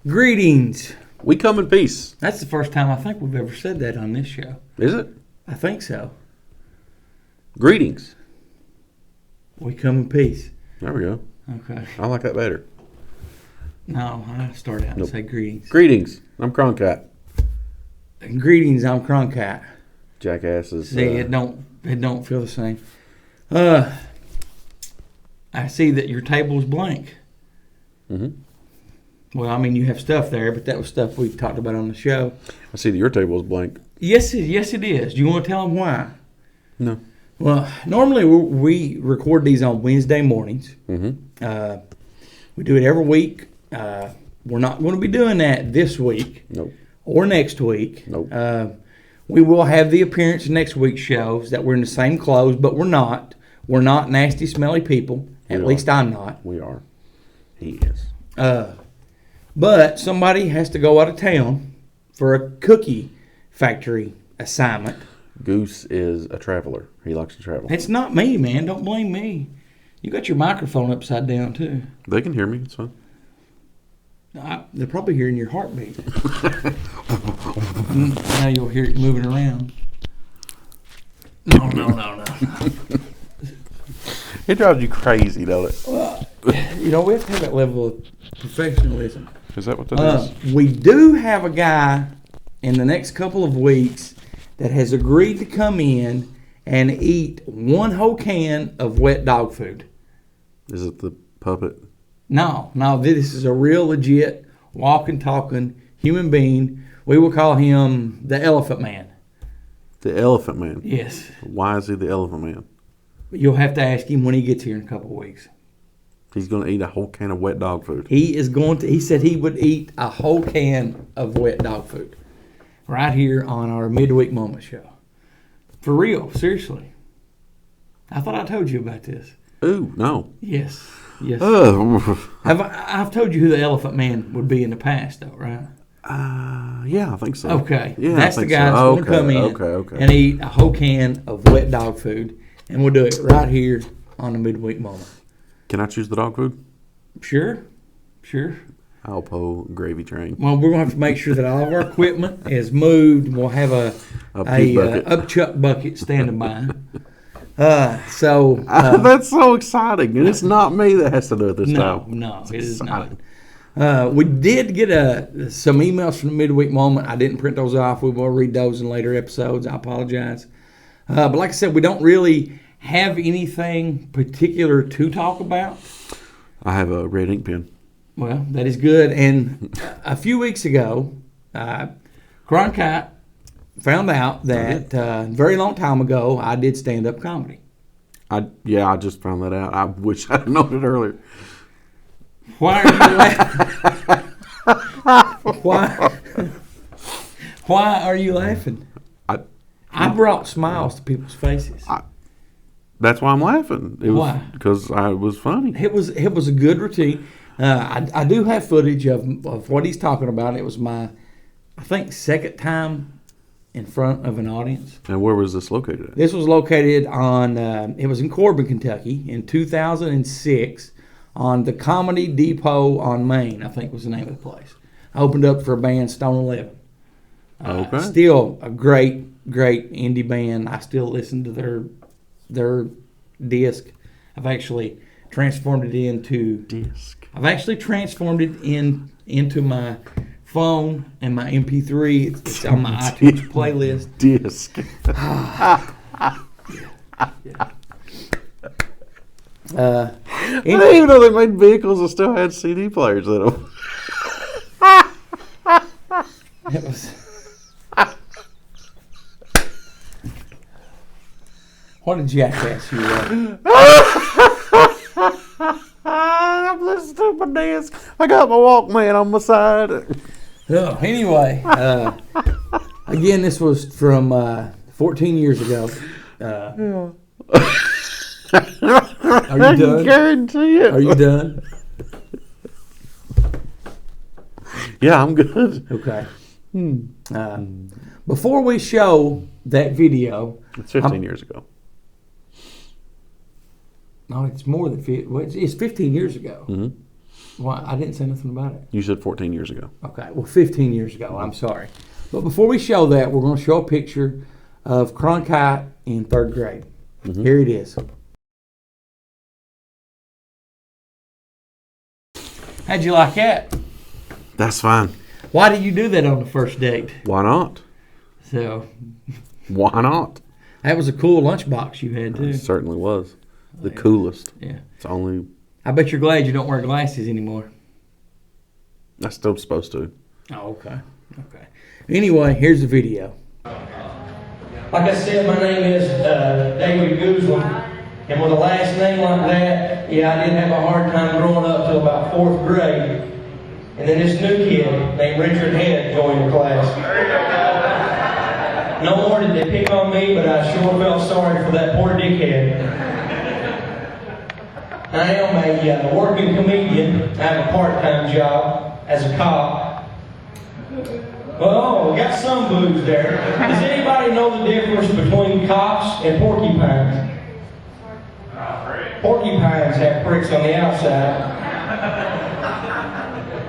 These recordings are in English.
Greetings. We come in peace. That's the first time I think we've ever said that on this show. Is it? I think so. Greetings. We come in peace. There we go. Okay. I like that better. No, I start out and say greetings. Greetings. I'm Croncat. And greetings, I'm Croncat. Jackasses. See, it don't feel the same. I see that your table is blank. Mm-hmm. Well, I mean, you have stuff there, but that was stuff we talked about on the show. I see that your table is blank. Yes, it is. Do you want to tell them why? No. Well, normally we record these on Wednesday mornings. Mm-hmm. We do it every week. We're not going to be doing that this week. Nope. Or next week. Nope. We will have the appearance of next week's shows that we're in the same clothes, but we're not. We're not nasty, smelly people. At least I'm not. We are. He is. But somebody has to go out of town for a cookie factory assignment. Goose is a traveler. He likes to travel. It's not me, man. Don't blame me. You got your microphone upside down, too. They can hear me. It's fine. They're probably hearing your heartbeat. Now you'll hear it moving around. No. It drives you crazy, doesn't it? Well, we have to have that level of professionalism. Is that what that is? We do have a guy in the next couple of weeks that has agreed to come in and eat one whole can of wet dog food. Is it the puppet? No, this is a real legit walking, talking human being. We will call him the Elephant Man. The Elephant Man? Yes. Why is he the Elephant Man? You'll have to ask him when he gets here in a couple of weeks. He's going to eat a whole can of wet dog food. He said he would eat a whole can of wet dog food right here on our MidWeek Moment show. For real, seriously. I thought I told you about this. Ooh, no. Yes. Oh. I've told you who the Elephant Man would be in the past, though, right? Yeah, I think so. Okay. Yeah, that's the guy that's going to come in and eat a whole can of wet dog food, and we'll do it right here on the MidWeek Moment. Can I choose the dog food? Sure. Alpo gravy train. Well, we're going to have to make sure that all of our equipment is moved. We'll have a upchuck bucket standing by. That's so exciting, and it's not me that has to do it this time. No, it is not. We did get some emails from the Midweek Moment. I didn't print those off. We will read those in later episodes. I apologize. But like I said, we don't really have anything particular to talk about. I have a red ink pen. Well, that is good. And a few weeks ago, Croncat found out that a very long time ago, I did stand-up comedy. I just found that out. I wish I'd known it earlier. Why are you laughing? Why are you laughing? I brought smiles to people's faces. That's why I'm laughing. Why? Because it was funny. It was a good routine. I do have footage of what he's talking about. It was my, I think, second time in front of an audience. And where was this located at? This was located it was in Corbin, Kentucky in 2006 on the Comedy Depot on Main, I think was the name of the place. I opened up for a band, Stone 11. Okay. Still a great indie band. I still listen to their disc. I've actually transformed it into into my phone and my MP3. It's on my iTunes playlist. Disc. I didn't even know they made vehicles that still had CD players in them. It was. What a jackass you are. I'm this stupid disc. I got my Walkman on my side. Anyway, again, this was from 14 years ago. Are you done? I guarantee it. Are you done? Yeah, I'm good. Okay. Before we show that video... It's 15 years ago. No, it's more than 15. Well, it's 15 years ago. Mm-hmm. Well, I didn't say nothing about it. You said 14 years ago. Okay, well, 15 years ago. I'm sorry. But before we show that, we're going to show a picture of Cronkite in 3rd grade. Here it is. How'd you like that? That's fine. Why did you do that on the first date? Why not? So, Why not? that was a cool lunchbox you had, too. It certainly was. The coolest. Yeah. It's only... I bet you're glad you don't wear glasses anymore. I'm still supposed to. Oh, okay. Okay. Anyway, here's the video. Like I said, my name is David Guzman. And with a last name like that, yeah, I did have a hard time growing up till about 4th grade. And then this new kid named Richard Head joined the class. No more did they pick on me, but I sure felt sorry for that poor dickhead. I am a working comedian. I have a part-time job as a cop. Well, we got some booze there. Does anybody know the difference between cops and porcupines? Porcupines have pricks on the outside.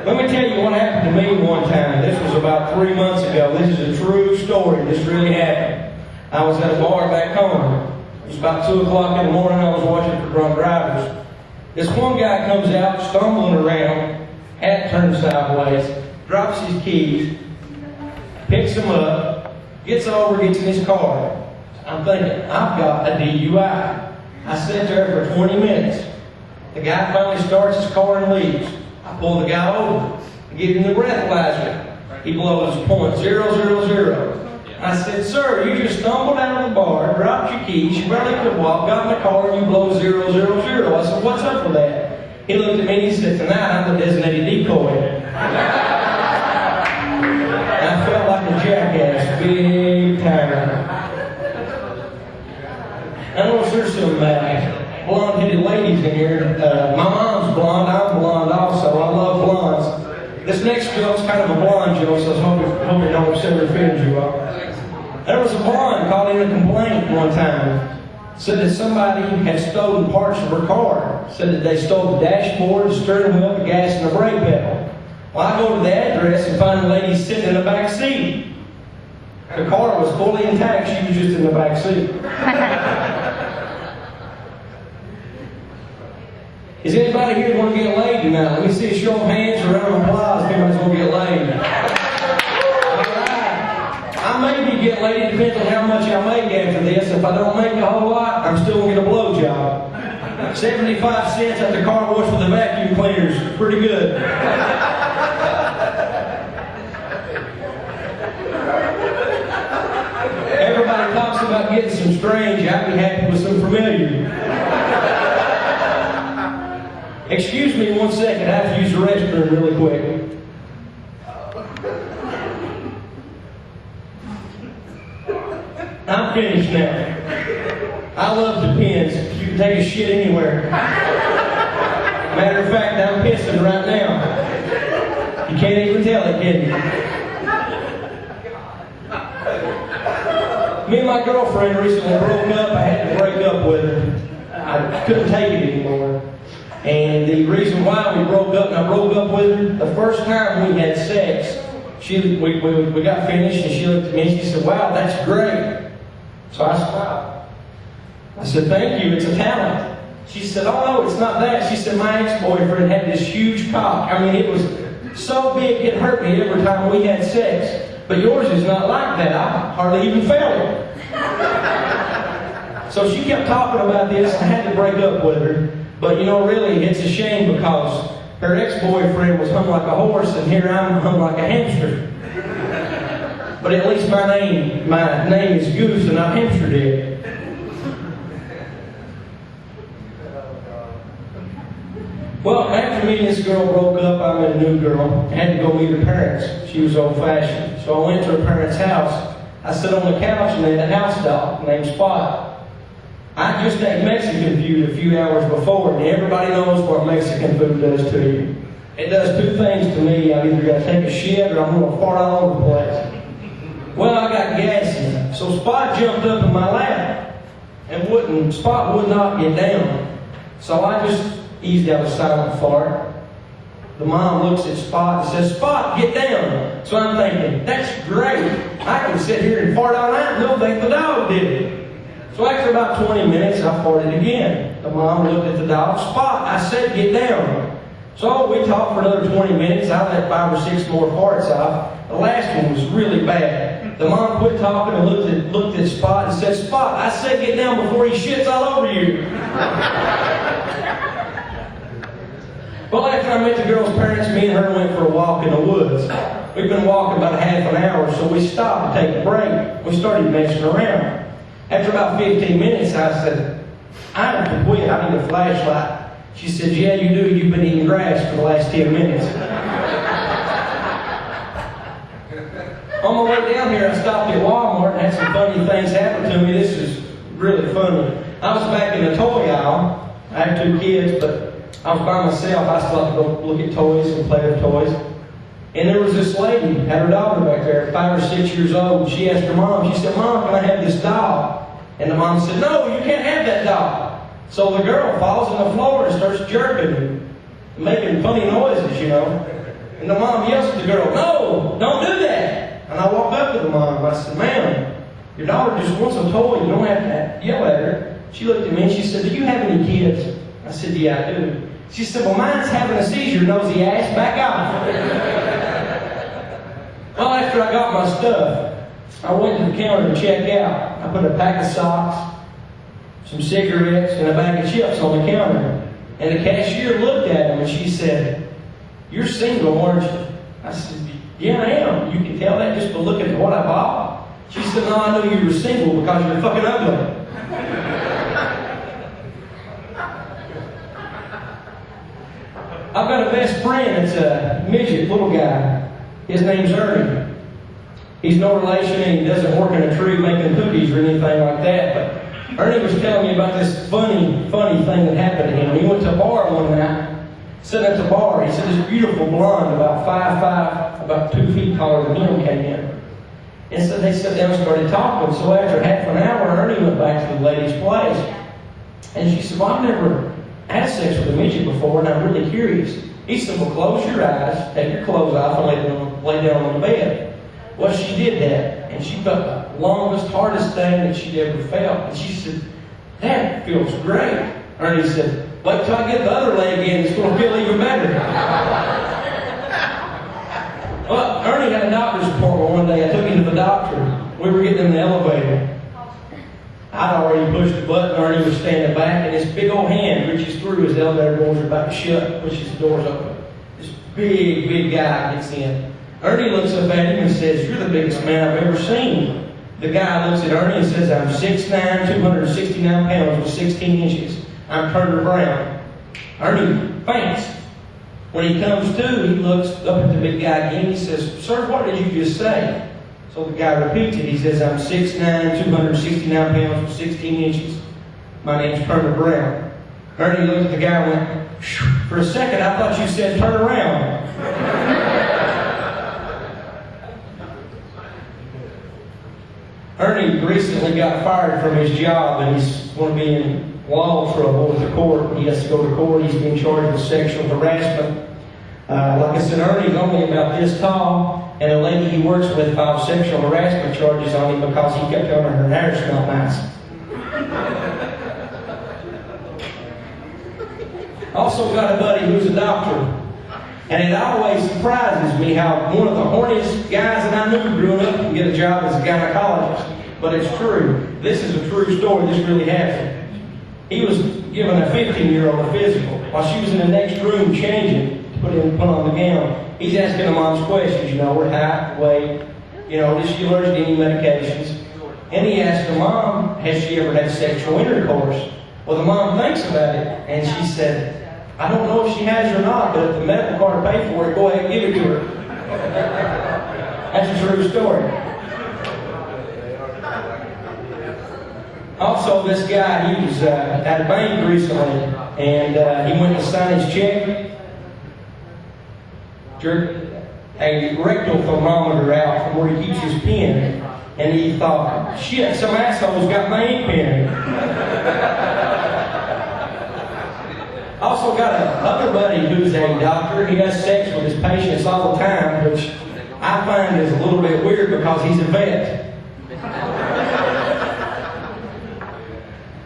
Let me tell you what happened to me one time. This was about 3 months ago. This is a true story. This really happened. I was at a bar back home. It was about 2 o'clock in the morning. I was watching for drunk drivers. This one guy comes out, stumbling around, hat turned sideways, drops his keys, picks them up, gets over, gets in his car. I'm thinking, I've got a DUI. I sat there for 20 minutes. The guy finally starts his car and leaves. I pull the guy over, I give him the breathalyzer. He blows .000. I said, sir, you just stumbled out of the bar, dropped your keys, you barely could walk, got in the car, and you blow .000. I said, what's up with that? He looked at me and he said, tonight I'm the designated decoy. I felt like a jackass, big time. I know there's some blonde-headed ladies in here. My mom's blonde, I'm blonde also. I love blondes. This next joke's kind of a blonde joke, so I hope it don't offend you all. There was a blonde called in a complaint one time. Said that somebody had stolen parts of her car. Said that they stole the dashboard, the steering wheel, the gas, and the brake pedal. Well, I go to the address and find a lady sitting in the back seat. The car was fully intact, she was just in the back seat. Is anybody here going to get laid tonight? Let me see a show of hands or a round of applause if anybody's going to get laid. Alright. I may be getting laid, it depends on how much I make after this. If I don't make a whole lot, I'm still going to get a blowjob. 75 cents at the car wash with the vacuum cleaners. Pretty good. Everybody talks about getting some strange. I'd be happy with some familiar. Excuse me 1 second, I have to use the restroom really quick. I'm finished now. I love Depends. You can take a shit anywhere. Matter of fact, I'm pissing right now. You can't even tell it, can you? Me and my girlfriend recently broke up. I had to break up with her. I couldn't take it anymore. And the reason why we broke up, and I broke up with her, the first time we had sex, we got finished, and she looked at me and she said, wow, that's great. So I smiled. I said, thank you, it's a talent. She said, oh no, it's not that. She said, my ex-boyfriend had this huge cock. I mean, it was so big it hurt me every time we had sex. But yours is not like that. I hardly even felt it. So she kept talking about this. I had to break up with her. But you know, really, it's a shame because her ex-boyfriend was hung like a horse, and here I'm hung like a hamster. But at least my name is Goose and not Hamster Dick. Well, after me and this girl broke up, I met a new girl. I had to go meet her parents. She was old-fashioned. So I went to her parents' house. I sat on the couch and they had a house dog named Spot. I just had Mexican food a few hours before, and everybody knows what Mexican food does to you. It does two things to me. I'm either going to take a shit or I'm going to fart all over the place. Well, I got gassy. So Spot jumped up in my lap, and Spot would not get down. So I just eased out a silent fart. the mom looks at Spot and says, Spot, get down. So I'm thinking, that's great. I can sit here and fart all night and they'll think the dog did it. So after about 20 minutes, I farted again. The mom looked at the dog. Spot, I said get down. So we talked for another 20 minutes. I let 5 or 6 more farts off. The last one was really bad. The mom quit talking and looked at Spot and said, Spot, I said get down before he shits all over you. Well, after I met the girl's parents, me and her went for a walk in the woods. We've been walking about a half an hour, so we stopped to take a break. We started messing around. After about 15 minutes, I said, I have to quit. I need a flashlight. She said, yeah, you do. You've been eating grass for the last 10 minutes. On my way down here, I stopped at Walmart and had some funny things happen to me. This is really funny. I was back in the toy aisle. I have 2 kids, but I was by myself. I still have to go look at toys and play with toys. And there was this lady, had her daughter back there, 5 or 6 years old. She asked her mom, she said, Mom, can I have this doll? And the mom said, no, you can't have that doll. So the girl falls on the floor and starts jerking and making funny noises, you know. And the mom yells at the girl, no, don't do that. And I walked up to the mom. I said, ma'am, your daughter just wants a toy. You don't have to yell at her. She looked at me and she said, do you have any kids? I said, yeah, I do. She said, well, mine's having a seizure, nosy ass, back off. Well, after I got my stuff, I went to the counter to check out. I put a pack of socks, some cigarettes, and a bag of chips on the counter. And the cashier looked at them and she said, you're single, aren't you? I said, yeah, I am. You can tell that just by looking at what I bought. She said, no, I knew you were single because you're fucking ugly. I've got a best friend. It's a midget little guy. His name's Ernie. He's no relation and he doesn't work in a tree making cookies or anything like that. But Ernie was telling me about this funny thing that happened to him. He went to a bar one night, sitting at the bar. He said this beautiful blonde, about 5'5", about 2 feet taller than him, came in. And so they sat down and started talking. So after half an hour, Ernie went back to the lady's place. And she said, well, I've never had sex with a midget before, and I'm really curious. He said, well, close your eyes, take your clothes off, and lay down on the bed. Well, she did that, and she felt the longest, hardest thing that she'd ever felt. And she said, that feels great. Ernie said, wait till I get the other leg in, it's going to feel even better. Well, Ernie had a doctor's appointment one day. I took him to the doctor. We were getting in the elevator. I'd already pushed the button. Ernie was standing back, and this big old hand reaches through. His elevator doors are about to shut, pushes the doors open. This big guy gets in. Ernie looks up at him and says, you're the biggest man I've ever seen. The guy looks at Ernie and says, I'm 6'9", 269 pounds with 16 inches. I'm Turner Brown. Ernie faints. When he comes to, he looks up at the big guy again. He says, sir, what did you just say? So the guy repeats it. He says, I'm 6'9", 269 pounds with 16 inches. My name's Turner Brown. Ernie looked at the guy and went, for a second, I thought you said turn around. Ernie recently got fired from his job, and he's going to be in law trouble with the court. He has to go to court. He's being charged with sexual harassment. Like I said, Ernie's only about this tall, and a lady he works with filed sexual harassment charges on him because he kept telling her hair smelled nice. Also got a buddy who's a doctor. And it always surprises me how one of the horniest guys that I knew growing up can get a job as a gynecologist. But it's true. This is a true story. This really happened. He was giving a 15-year-old a physical. While she was in the next room changing to put on the gown, he's asking the mom's questions. You know, her height, weight. You know, is she allergic to any medications? And he asked the mom, has she ever had sexual intercourse? Well, the mom thinks about it, and she said, I don't know if she has or not, but if the medical card will pay for it, go ahead and give it to her. That's a true story. Also, this guy, he was at a bank recently, and he went to sign his check. Jerked a rectal thermometer out from where he keeps his pen, and he thought, shit, some asshole's got my ink pen. Also got another buddy who's a doctor. He has sex with his patients all the time, which I find is a little bit weird because he's a vet.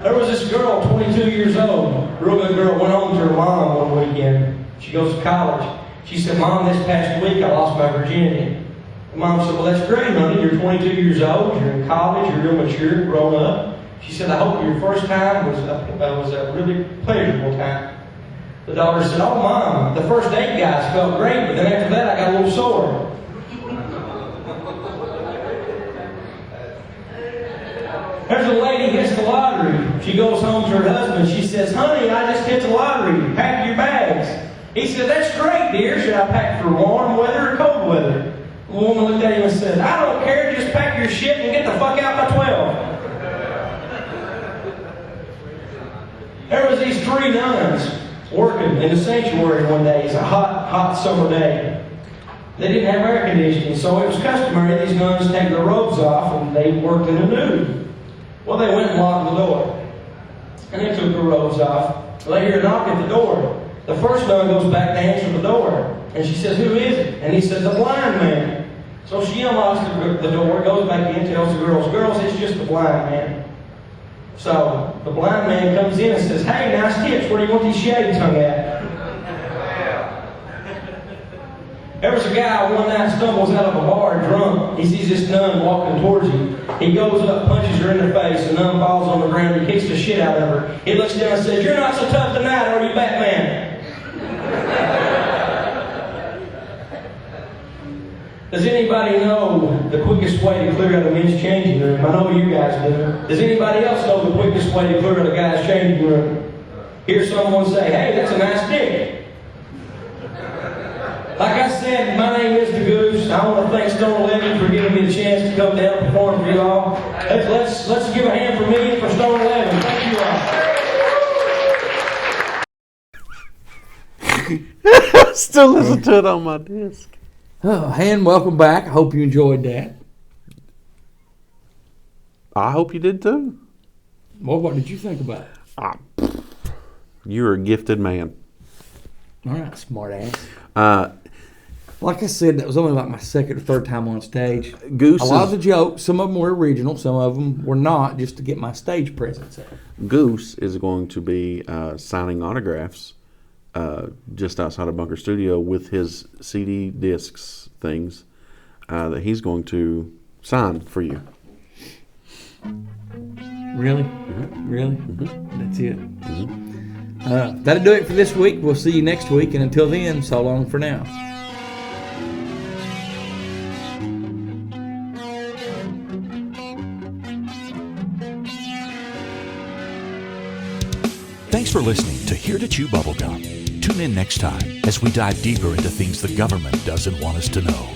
There was this girl, 22 years old, real good girl, went home to her mom one weekend. She goes to college. She said, "Mom, this past week I lost my virginity." The mom said, "Well, that's great, honey. You're 22 years old. You're in college. You're real mature, grown up." She said, "I hope your first time was a really pleasurable time." The daughter said, "Oh, Mom, the first 8 guys felt great, but then after that I got a little sore." There's a lady who hits the lottery. She goes home to her husband. She says, "Honey, I just hit the lottery. Pack your bags." He said, "That's great, dear. Should I pack for warm weather or cold weather?" The woman looked at him and said, "I don't care. Just pack your shit and get the fuck out by 12. There was these 3 nuns working in the sanctuary one day. It's a hot summer day. They didn't have air conditioning, so it was customary these nuns take their robes off and they worked in the nude. Well, they went and locked the door. And they took their robes off. Well, they hear a knock at the door. The first nun goes back to answer the door. And she says, "Who is it?" And he says, "The blind man." So she unlocks the door, goes back in, tells the girls, "Girls, it's just the blind man." So the blind man comes in and says, "Hey, nice tips. Where do you want these shades hung at?" There was a guy one night stumbles out of a bar drunk. He sees this nun walking towards him. He goes up, punches her in the face. The nun falls on the ground. He kicks the shit out of her. He looks down and says, "You're not so tough tonight, are you, Batman?" Does anybody know the quickest way to clear out a men's changing room? I know you guys do. Does anybody else know the quickest way to clear out a guy's changing room? Hear someone say, "Hey, that's a nice dick." Like I said, my name is the Goose. I want to thank Stone 11 for giving me the chance to come down and perform for you all. Let's give a hand for me and for Stone 11. Thank you all. Still listen to it on my disc. Oh, Han, welcome back. I hope you enjoyed that. I hope you did too. Well, what did you think about it? You're a gifted man. All right, smart ass. Like I said, that was only like my second or third time on stage. Goose. A lot of the jokes, some of them were original, some of them were not, just to get my stage presence up. Goose is going to be signing autographs just outside of Bunker Studio with his CD discs things that he's going to sign for you. Really? Mm-hmm. Really? Mm-hmm. That's it. Mm-hmm. That'll do it for this week. We'll see you next week, and until then, so long for now. Thanks for listening to Here to Chew Bubblegum. Tune in next time as we dive deeper into things the government doesn't want us to know.